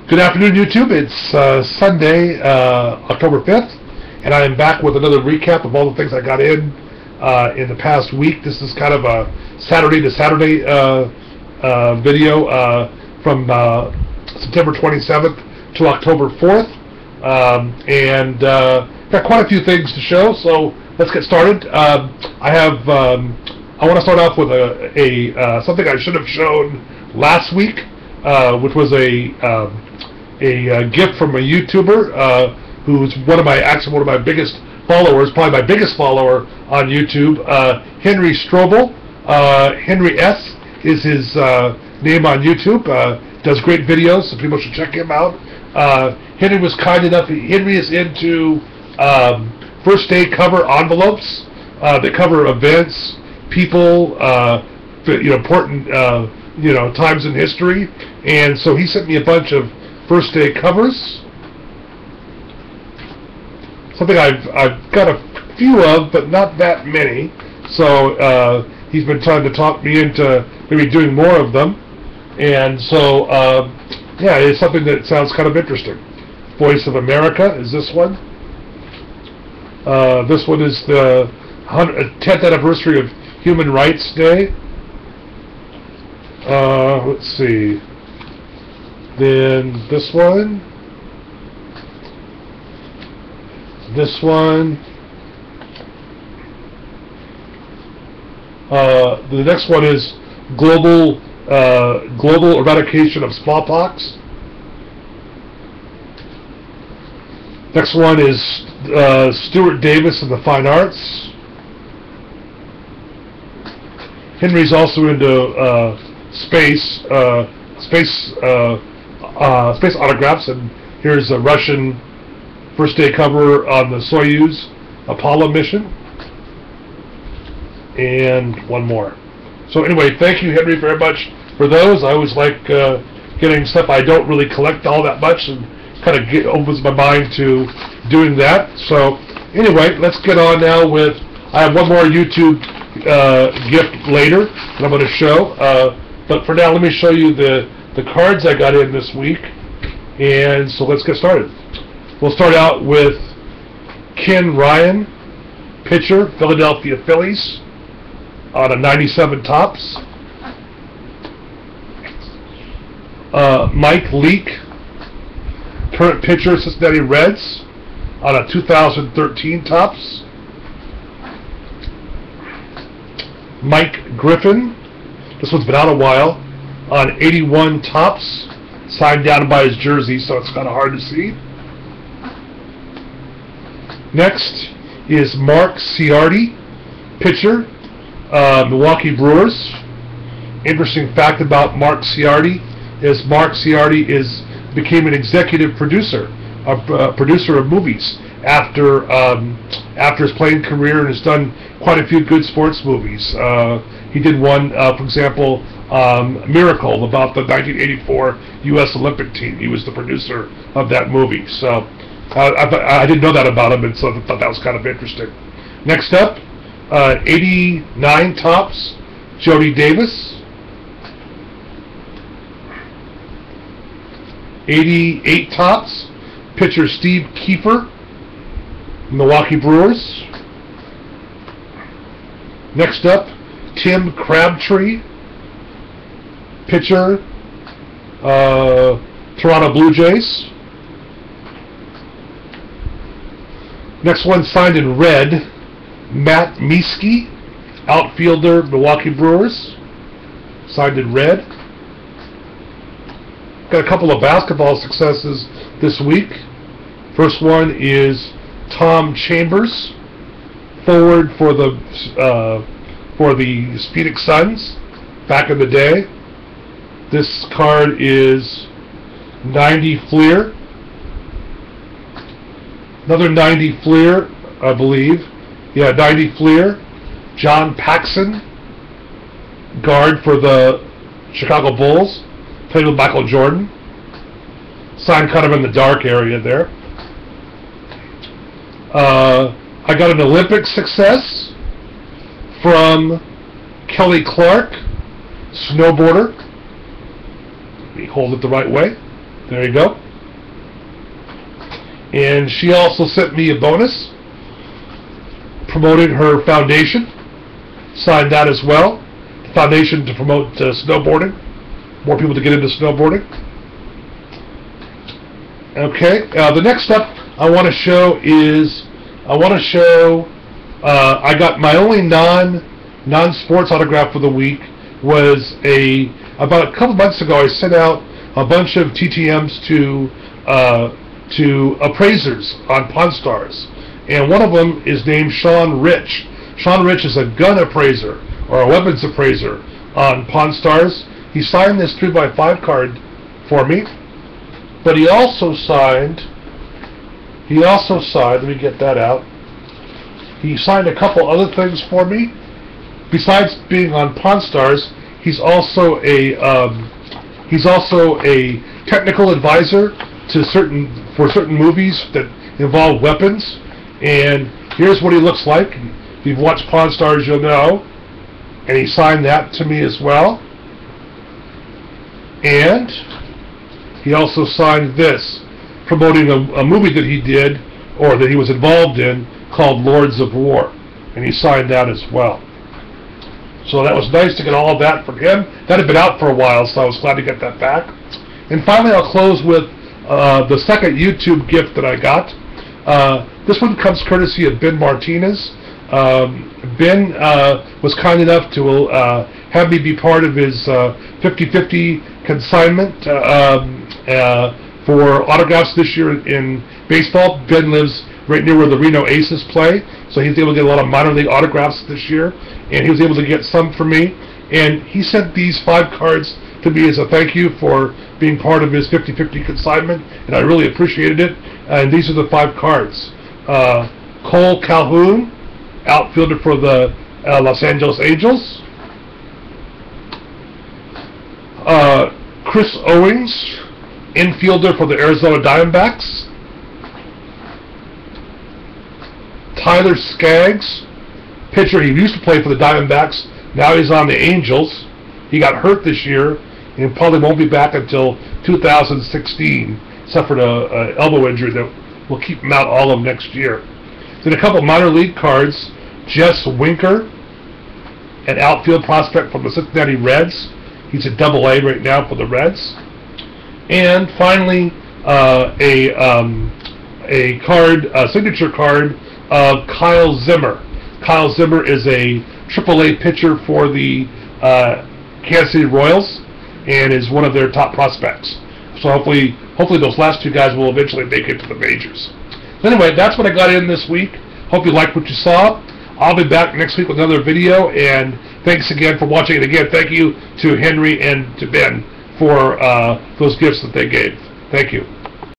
Good afternoon, YouTube. It's Sunday, October 5th, and I am back with another recap of all the things I got in the past week. This is kind of a Saturday to Saturday video from September 27th to October 4th, and got quite a few things to show, so let's get started. I want to start off with something I should have shown last week, which was a gift from a YouTuber who's one of my biggest followers, probably my biggest follower on YouTube, Henry Strobel. Henry S is his name on YouTube. Does great videos, so people should check him out. Henry was kind enough. Henry is into first day cover envelopes that cover events, people, important times in history, and so he sent me a bunch of first day covers. Something I've got a few of, but not that many. So he's been trying to talk me into maybe doing more of them, and so yeah, it's something that sounds kind of interesting. Voice of America is this one. This one is the 10th anniversary of Human Rights Day. Let's see. Then this one. This one. The next one is global eradication of smallpox. Next one is Stuart Davis and the Fine Arts. Henry's also into space autographs, and here's a Russian first day cover on the Soyuz Apollo mission, and one more. So anyway, thank you, Henry, very much for those. I always like getting stuff I don't really collect all that much, and kind of opens my mind to doing that. So anyway, let's get on now with, I have one more YouTube gift later that I'm going to show, but for now let me show you the cards I got in this week, and so let's get started. We'll start out with Ken Ryan, pitcher, Philadelphia Phillies, on a 97 Topps. Mike Leake, current pitcher, Cincinnati Reds, on a 2013 Topps. Mike Griffin, this one's been out a while, on 81 Topps, signed down by his jersey, so it's kind of hard to see. Next is Mark Ciardi, pitcher, Milwaukee Brewers. Interesting fact about Mark Ciardi is Mark Ciardi became an executive producer, a producer of movies after his playing career, and has done quite a few good sports movies. He did one, for example, Miracle, about the 1984 U.S. Olympic team. He was the producer of that movie. So I didn't know that about him, and so I thought that was kind of interesting. Next up, 89 Topps, Jody Davis. 88 Topps, pitcher Steve Kiefer, Milwaukee Brewers. Next up, Tim Crabtree, pitcher, Toronto Blue Jays. Next one signed in red, Matt Mieske, outfielder, Milwaukee Brewers, signed in red. Got a couple of basketball successes this week. First one is Tom Chambers, forward for the Phoenix Suns back in the day. This card is 90 Fleer. Another 90 Fleer, I believe. Yeah, 90 Fleer. John Paxson, guard for the Chicago Bulls. Played with Michael Jordan. Signed kind of in the dark area there. I got an Olympic success from Kelly Clark, snowboarder. Let me hold it the right way. There you go. And she also sent me a bonus promoting her foundation. Signed that as well. The foundation to promote snowboarding. More people to get into snowboarding. Okay, the next step I want to show is I got my only non-sports autograph for the week was about a couple months ago. I sent out a bunch of TTMs to appraisers on Pawn Stars, and one of them is named Sean Rich. Sean Rich is a gun appraiser or a weapons appraiser on Pawn Stars. He signed this 3x5 card for me, but he also signed, let me get that out. He signed a couple other things for me. Besides being on Pawn Stars, he's also a technical advisor to certain movies that involve weapons. And here's what he looks like. If you've watched Pawn Stars, you'll know. And he signed that to me as well. And he also signed this, promoting a movie that he did, or that he was involved in, called Lords of War. And he signed that as well. So that was nice to get all of that from him. That had been out for a while, so I was glad to get that back. And finally, I'll close with the second YouTube gift that I got. This one comes courtesy of Ben Martinez. Ben was kind enough to have me be part of his 50-50 consignment for autographs this year in baseball. Ben lives right near where the Reno Aces play, so he's able to get a lot of minor league autographs this year, and he was able to get some for me. And he sent these 5 cards to me as a thank you for being part of his 50-50 consignment, and I really appreciated it. And these are the 5 cards. Cole Calhoun, outfielder for the Los Angeles Angels. Chris Owings, infielder for the Arizona Diamondbacks. Tyler Skaggs, pitcher. He used to play for the Diamondbacks. Now he's on the Angels. He got hurt this year and probably won't be back until 2016. Suffered an elbow injury that will keep him out all of next year. Then a couple minor league cards. Jess Winker, an outfield prospect from the Cincinnati Reds. He's a Double-A right now for the Reds. And finally, a card, a signature card of Kyle Zimmer. Kyle Zimmer is a Triple-A pitcher for the Kansas City Royals and is one of their top prospects. So hopefully those last 2 guys will eventually make it to the majors. So anyway, that's what I got in this week. Hope you liked what you saw. I'll be back next week with another video, and thanks again for watching. And again, thank you to Henry and to Ben for those gifts that they gave. Thank you.